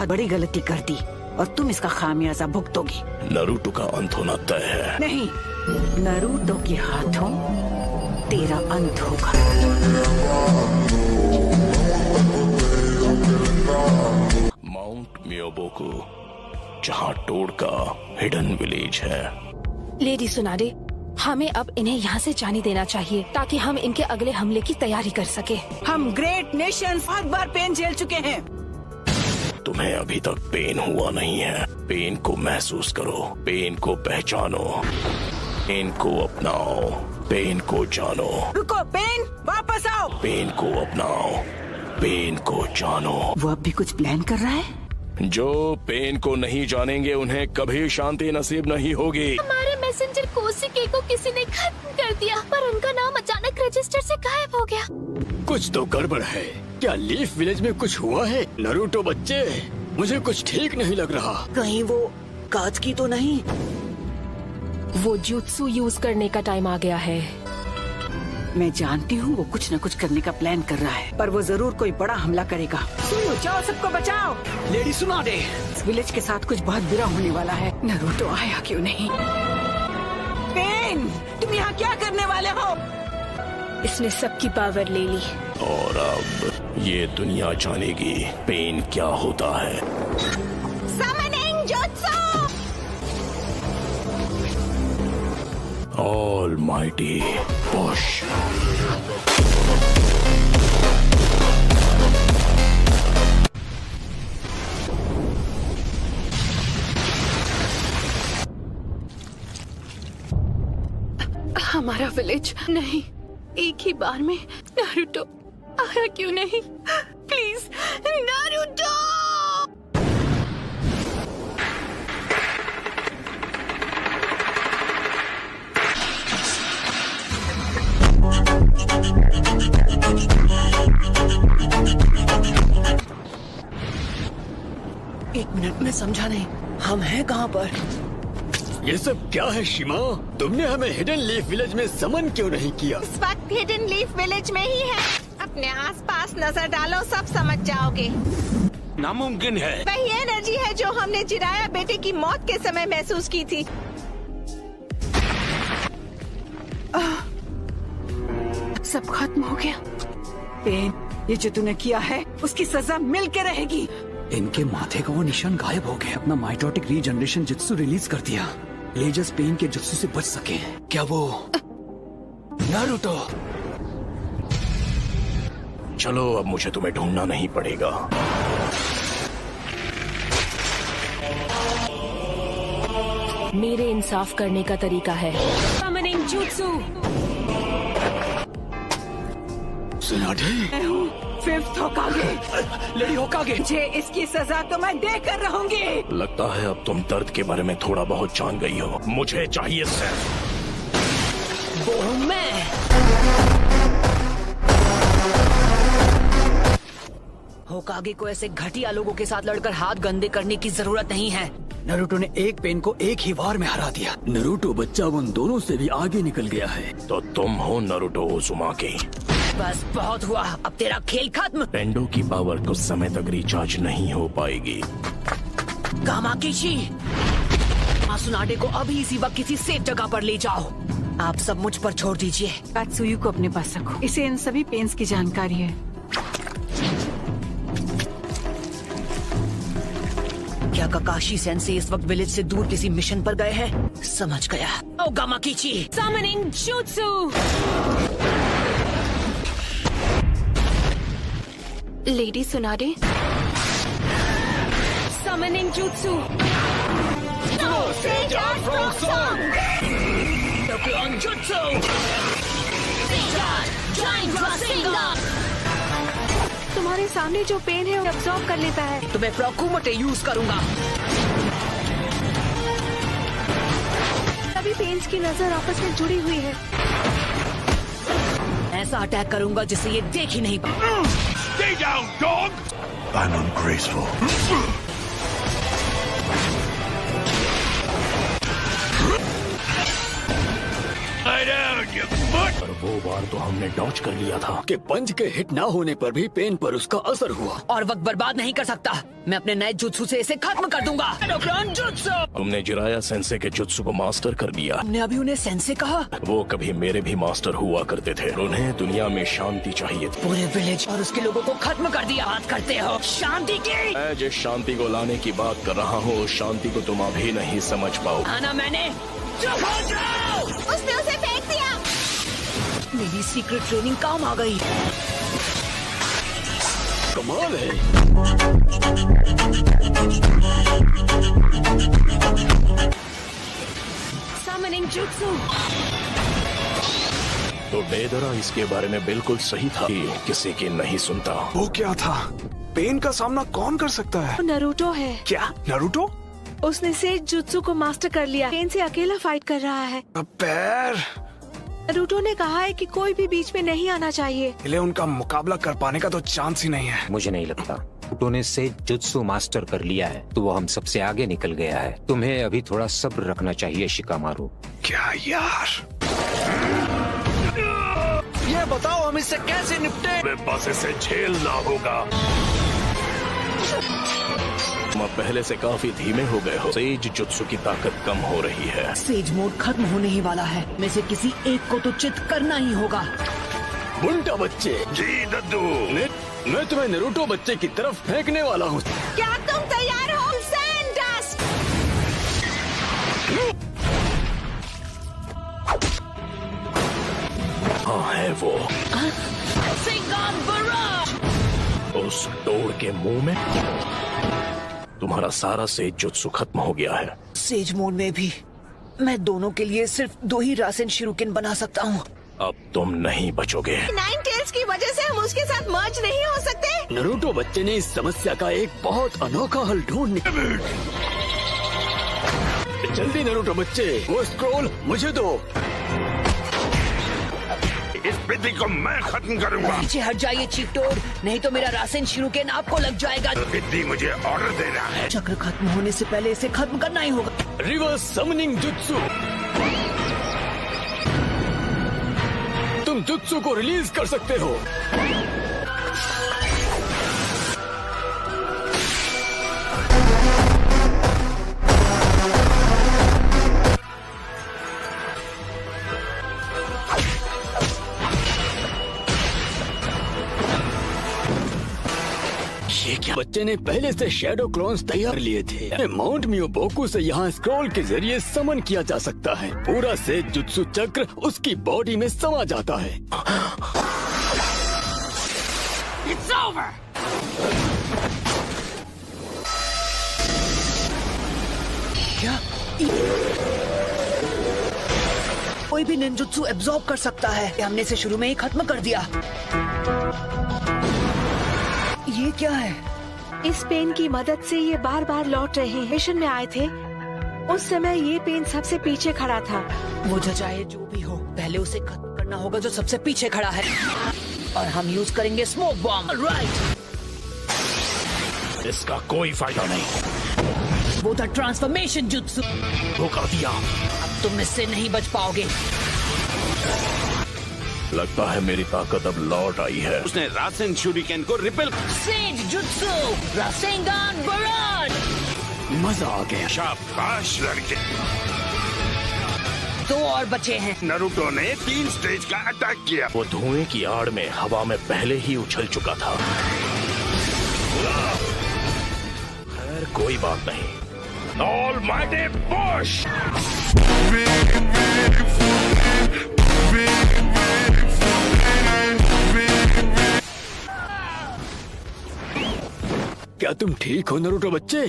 बहुत बड़ी गलती कर दी और तुम इसका खामियाजा भुगतोगी। नारुतो का अंत होना तय है। नहीं, नारुतो के हाथों तेरा अंत होगा। माउंट मियोबोकू, जहाँ टोड का हिडन विलेज है। लेडी सुनाडे, हमें अब इन्हें यहाँ से जाने देना चाहिए ताकि हम इनके अगले हमले की तैयारी कर सके। हम ग्रेट नेशंस बहुत बार पेन झेल चुके हैं। तुम्हें अभी तक पेन हुआ नहीं है। पेन को महसूस करो, पेन को पहचानो, पेन को अपनाओ, पेन को जानो। रुको पेन, वापस आओ। पेन को अपनाओ, पेन को जानो। वो अब भी कुछ प्लान कर रहा है। जो पेन को नहीं जानेंगे उन्हें कभी शांति नसीब नहीं होगी। हमारे मैसेंजर कोशिके को किसी ने खत्म कर दिया, पर उनका नाम अचानक रजिस्टर से गायब हो गया। कुछ तो गड़बड़ है। क्या लीफ विलेज में कुछ हुआ है? नारुतो बच्चे, मुझे कुछ ठीक नहीं लग रहा। कहीं वो काज की तो नहीं? वो जुत्सु यूज करने का टाइम आ गया है। मैं जानती हूँ वो कुछ न कुछ करने का प्लान कर रहा है, पर वो जरूर कोई बड़ा हमला करेगा। सुनो, जाओ सबको बचाओ। लेडी सुनाडे, इस विलेज के साथ कुछ बहुत बुरा होने वाला है। नारुतो आया क्यों नहीं? पेन, तुम यहाँ क्या करने वाले हो? इसने सबकी पावर ले ली और अब ये दुनिया जानेगी पेन क्या होता है। Summoning Jutsu! Almighty push. हमारा विलेज नहीं, एक ही बार में नारुतो आया क्यों नहीं? Please Naruto! एक मिनट में समझा नहीं, हम हैं कहाँ पर? ये सब क्या है शिमा? तुमने हमें हिडन लीफ विलेज में समन क्यों नहीं किया? इस वक्त हिडन लीफ विलेज में ही है। अपने आसपास नजर डालो, सब समझ जाओगे। नामुमकिन है। वही एनर्जी है जो हमने जिराया बेटे की मौत के समय महसूस की थी। सब खत्म हो गया। पेन, ये जो तूने किया है उसकी सजा मिल के रहेगी। इनके माथे का वो निशान गायब हो गया। अपना माइटोटिक रीजनरेशन जुत्सु रिलीज कर दिया। लेजर्स पेन के जुत्सु से बच सके। क्या वो नारुतो? चलो, अब मुझे तुम्हें ढूंढना नहीं पड़ेगा। मेरे इंसाफ करने का तरीका है। Summoning Jutsu! सुनाडे, मैं हूँ फिफ्थ होकागे। लेडी होकागे। मुझे इसकी सजा तो मैं देकर रहूंगी। लगता है अब तुम दर्द के बारे में थोड़ा बहुत जान गई हो। मुझे चाहिए सिर्फ वो हूँ मैं। होकागे को ऐसे घटिया लोगों के साथ लड़कर हाथ गंदे करने की जरूरत नहीं है। नारुतो ने एक पेन को एक ही वार में हरा दिया। नारुतो बच्चा उन दोनों से भी आगे निकल गया है। तो तुम हो नारुतो उज़ुमाकी। बस बहुत हुआ, अब तेरा खेल खत्म। पेंडो की पावर कुछ समय तक रिचार्ज नहीं हो पाएगी। कामाकिशी, मासुनाडे को अभी इसी वक्त किसी सेफ जगह पर ले जाओ। आप सब मुझ पर छोड़ दीजिए। कात्सुयु को अपने पास रखो। इसे इन सभी पेन्स की जानकारी है। क्या काकाशी सेंसे इस वक्त विलेज से दूर किसी मिशन पर गए हैं? समझ गया। ओ गामाकिची, Summoning Jutsu! Lady सुनाडे, Summoning Jutsu! तुम्हारे सामने जो पेन है वो अब्सॉर्ब कर लेता है। तो मैं प्रोकुमोटे यूज करूंगा। सभी पेन्स की नजर आपस में जुड़ी हुई है। ऐसा अटैक करूंगा जिससे ये देख ही नहीं पाए। Stay down, dog! I'm ungraceful. Lie down, you foot! वो बार तो हमने डॉज कर लिया था। कि पंच के हिट ना होने पर भी पेन पर उसका असर हुआ। और वक्त बर्बाद नहीं कर सकता। मैं अपने नए जुत्सु से इसे खत्म कर दूंगा। Endocrine jutsu. तुमने जिराया सेंसे के जुत्सु को मास्टर कर लिया। हमने अभी उन्हें सेंसे कहा। वो कभी मेरे भी मास्टर हुआ करते थे। उन्हें दुनिया में शांति चाहिए थी। पूरे विलेज और उसके लोगों को खत्म कर दिया। बात करते हो शांति की। मैं जिस शांति को लाने की बात कर रहा हूँ, उस शांति को तुम अभी नहीं समझ पाओ। आना मैंने। चुप हो जाओ। उसने उसे फेंक दिया। मेरी सीक्रेट ट्रेनिंग काम आ गई। कमाल है। Summoning jutsu. तो बेदरा इसके बारे में बिल्कुल सही था कि किसी की नहीं सुनता। वो क्या था? पेन का सामना कौन कर सकता है? नरूटो है। क्या नरूटो? उसने सेज जुत्सु को मास्टर कर लिया। पेन से अकेला फाइट कर रहा है। पैर नरूटो ने कहा है कि कोई भी बीच में नहीं आना चाहिए। इले उनका मुकाबला कर पाने का तो चांस ही नहीं है। मुझे नहीं लगता। नरूटो ने से जुत्सु मास्टर कर लिया है तो वो हम सबसे आगे निकल गया है। तुम्हें अभी थोड़ा सब्र रखना चाहिए शिकामारू। क्या यार? ये बताओ हम इससे कैसे निपटे? बस इसे झेलना होगा। तुम अब पहले से काफी धीमे हो गए हो। सेज जुत्सु की ताकत कम हो रही है। सेज मोड खत्म होने ही वाला है। में से किसी एक को तो चित करना ही होगा। बुंटा बच्चे। जी दद्दू। मैं तुम्हें नरूटो बच्चे की तरफ फेंकने वाला हूँ। क्या तुम तैयार हो? सैंडस्ट। हाँ है वो। सिंगाम बराज। उस डोर के मुंह में तुम्हारा सारा सेज जुत्सु खत्म हो गया है। सेज मोड में भी मैं दोनों के लिए सिर्फ 2 ही रासेन शिरुकिन बना सकता हूँ। अब तुम नहीं बचोगे। नाइन टेल्स की वजह से हम उसके साथ मर्ज नहीं हो सकते। नरूटो बच्चे ने इस समस्या का एक बहुत अनोखा हल ढूंढ निकाला। जल्दी नरूटो बच्चे, वो स्क्रॉल मुझे दो। इस विधि को मैं खत्म करूंगा। पीछे हट जाइए चीटोड, नहीं तो मेरा रासेन शिरुकिन आपको लग जाएगा। विधि मुझे ऑर्डर देना है। चक्र खत्म होने से पहले इसे खत्म करना ही होगा। Reverse summoning jutsu. तुम जुत्सु को रिलीज कर सकते हो। ये क्या? बच्चे ने पहले से शैडो क्लोन्स तैयार लिए थे। माउंट मियोबोकू से यहाँ स्क्रॉल के जरिए समन किया जा सकता है। पूरा से जुत्सु चक्र उसकी बॉडी में समा जाता है। It's over. क्या? कोई भी निंजुत्सु एब्जॉर्ब कर सकता है। हमने इसे शुरू में ही खत्म कर दिया। ये क्या है? इस पेन की मदद से ये बार बार लौट रहे हैं। मिशन में आए थे उस समय ये पेन सबसे पीछे खड़ा था। वो चाहे जो भी हो, पहले उसे खत्म करना होगा जो सबसे पीछे खड़ा है। और हम यूज करेंगे स्मोक बॉम्ब। राइट। इसका कोई फायदा नहीं। वो था ट्रांसफॉर्मेशन जुत्सु। वो कर दिया। अब तुम इससे नहीं बच पाओगे। लगता है मेरी ताकत अब लौट आई है। उसने रासेन शूरिकेन को repel. Sage jutsu Rasengan barrage. मजा आ गया। शाबाश लड़के। 2 और बचे हैं। नरूटो ने 3 स्टेज का अटैक किया। वो धुएं की आड़ में हवा में पहले ही उछल चुका था। खैर कोई बात नहीं। Almighty push. क्या तुम ठीक हो नरूटो बच्चे?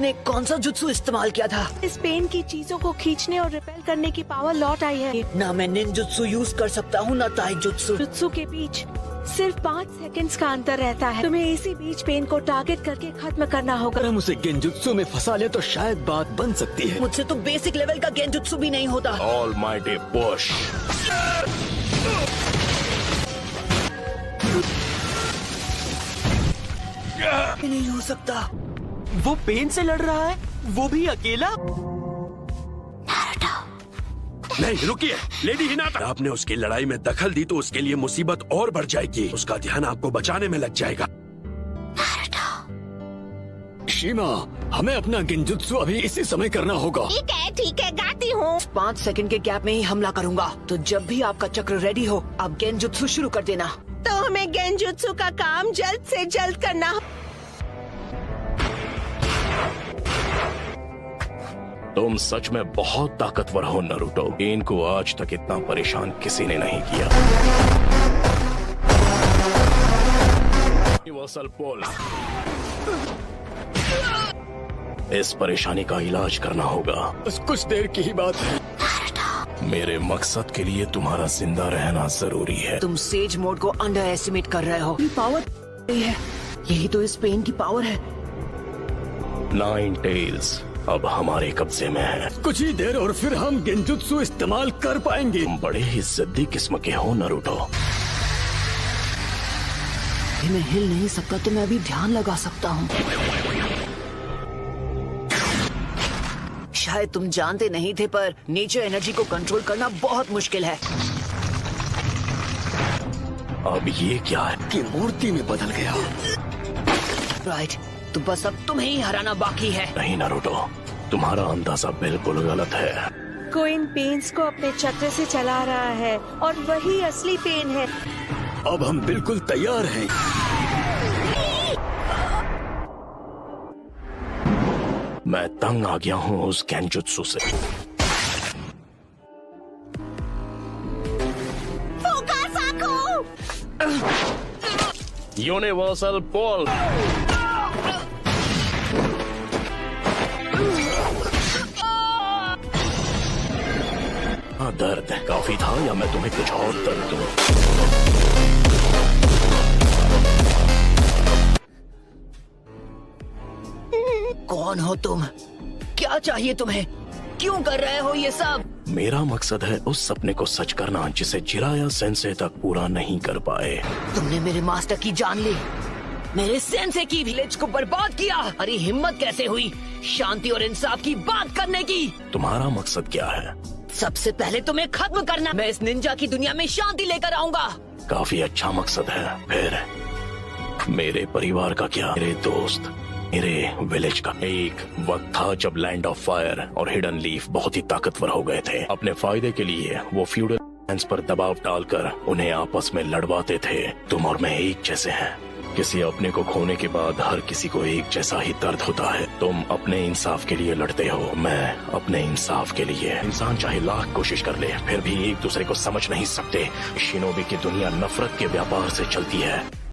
ने कौन सा जुत्सु इस्तेमाल किया था? इस पेन की चीजों को खींचने और रिपेल करने की पावर लौट आई है। ना मैं निंजुत्सु यूज कर सकता हूँ ना ताई जुत्सु। जुत्सु के बीच सिर्फ 5 सेकंड्स का अंतर रहता है। तुम्हें इसी बीच पेन को टारगेट करके खत्म करना होगा। अगर हम उसे गेंजुत्सु में फंसा ले तो शायद बात बन सकती है। मुझसे तो बेसिक लेवल का गेंजुत्सु भी नहीं होता। Almighty push. नहीं हो सकता। वो पेन से लड़ रहा है, वो भी अकेला। नहीं रुकिए, लेडी हिनाता। आपने उसकी लड़ाई में दखल दी तो उसके लिए मुसीबत और बढ़ जाएगी। उसका ध्यान आपको बचाने में लग जाएगा। शीमा, हमें अपना गेंजुत्सु अभी इसी समय करना होगा। ठीक है गाती हूँ। 5 सेकंड के गैप में ही हमला करूंगा, तो जब भी आपका चक्र रेडी हो आप गेंजुत्सु शुरू कर देना। तो हमें गेंजुत्सु का काम जल्द से जल्द करना। तुम सच में बहुत ताकतवर हो नारुतो। पेन को आज तक इतना परेशान किसी ने नहीं किया। यूनिवर्सल पोल, इस परेशानी का इलाज करना होगा। बस कुछ देर की ही बात है। मेरे मकसद के लिए तुम्हारा जिंदा रहना जरूरी है। तुम सेज मोड को अंडर एस्टिमेट कर रहे हो। पावर है, यही तो इस पेन की पावर है। 9 टेल्स अब हमारे कब्जे में है। कुछ ही देर और फिर हम गेंजुत्सु इस्तेमाल कर पाएंगे। तुम बड़े ही जिद्दी किस्म के हो नारुतो। मैं हिल नहीं सकता तो मैं अभी ध्यान लगा सकता हूँ। शायद तुम जानते नहीं थे, पर नेचर एनर्जी को कंट्रोल करना बहुत मुश्किल है। अब ये क्या है? की मूर्ति में बदल गया। राइट, तो बस अब तुम्हें ही हराना बाकी है। नहीं नारुतो, तुम्हारा अंदाजा बिल्कुल गलत है। कोई इन पेन्स को अपने चक्र से चला रहा है और वही असली पेन है। अब हम बिल्कुल तैयार हैं। मैं तंग आ गया हूँ उस गेंजुत्सु से। यूनिवर्सल पोल। दर्द काफी था या मैं तुम्हें कुछ और दर्द दूं? कौन हो तुम? क्या चाहिए तुम्हें? क्यों कर रहे हो ये सब? मेरा मकसद है उस सपने को सच करना जिसे जिराया सेंसे तक पूरा नहीं कर पाए। तुमने मेरे मास्टर की जान ली, मेरे सेंसे की विलेज को बर्बाद किया। अरे हिम्मत कैसे हुई शांति और इंसाफ की बात करने की? तुम्हारा मकसद क्या है? सबसे पहले तुम्हें खत्म करना। मैं इस निंजा की दुनिया में शांति लेकर आऊंगा। काफी अच्छा मकसद है। फिर मेरे परिवार का क्या? मेरे दोस्त, मेरे विलेज का? एक वक्त था जब लैंड ऑफ फायर और हिडन लीफ बहुत ही ताकतवर हो गए थे। अपने फायदे के लिए वो फ्यूडल लैंड्स पर दबाव डालकर उन्हें आपस में लड़वाते थे। तुम और मैं एक जैसे हैं। किसी अपने को खोने के बाद हर किसी को एक जैसा ही दर्द होता है। तुम अपने इंसाफ के लिए लड़ते हो, मैं अपने इंसाफ के लिए। इंसान चाहे लाख कोशिश कर ले, फिर भी एक दूसरे को समझ नहीं सकते। शिनोबी की दुनिया नफरत के व्यापार से चलती है।